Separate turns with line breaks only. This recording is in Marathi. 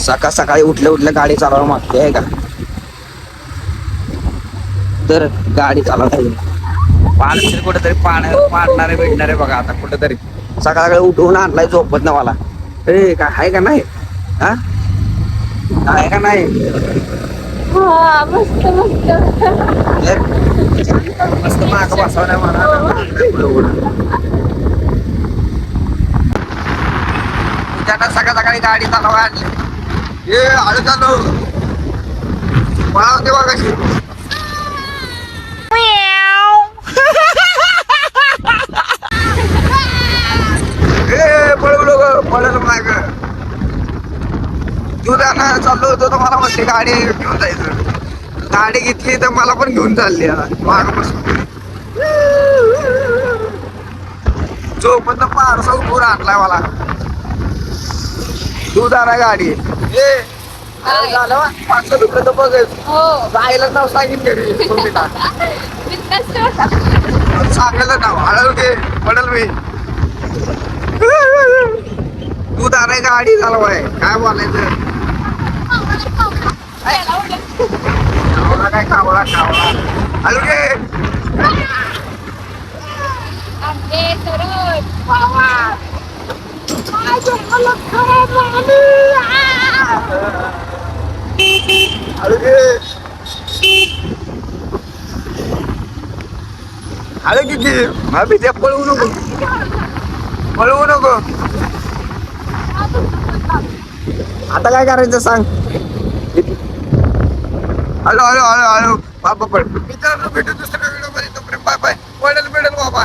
सकाळ सकाळी उठल्या उठल्या गाडी चालवायला मागते आहे का, तर गाडी चालवता पाणी कुठेतरी पाडणारे भेटणारे बघा. आता कुठेतरी सकाळ सकाळी उठवून आणलाय झोपत ना मला. ए काय आहे का नाही, हा आहे का नाही.
हा मस्त मस्त.
तर मस्त माग बसवण्या मला तुझ्या सकाळ सकाळी गाडी चालवा आणली. ए आळू चालू मला होते बघा कशी. ए पळू नको, पळलं माग. तू जाणार चाललो होतो तर मला म्हणते गाडी घेऊन जायचं. गाडी घेतली तर मला पण घेऊन चालली माग बसून. झोपत पारसा उभून आणलाय मला. तू जाणार गाडी. ए झालं 500 रुपये तर बघ.
हो
जायला नाव सांगितलं तुम्हीला. सांगायला नाव हळू घे पडल मी. तू जाणार गाडी चालवाय काय बोलायचं. कावळा काय कावळा कावळा हळू घे. हळू घे हळू किती भाभी ते पळवू नको, पळवू नको. आता काय करायचं सांग. हॅलो हॅलो हॅलो हॅलो बाबा पड. मित्रांनो भेटू दुसऱ्या व्हिडिओ मध्ये. तोपर्यंत बाय बाय. पडेल बाबा.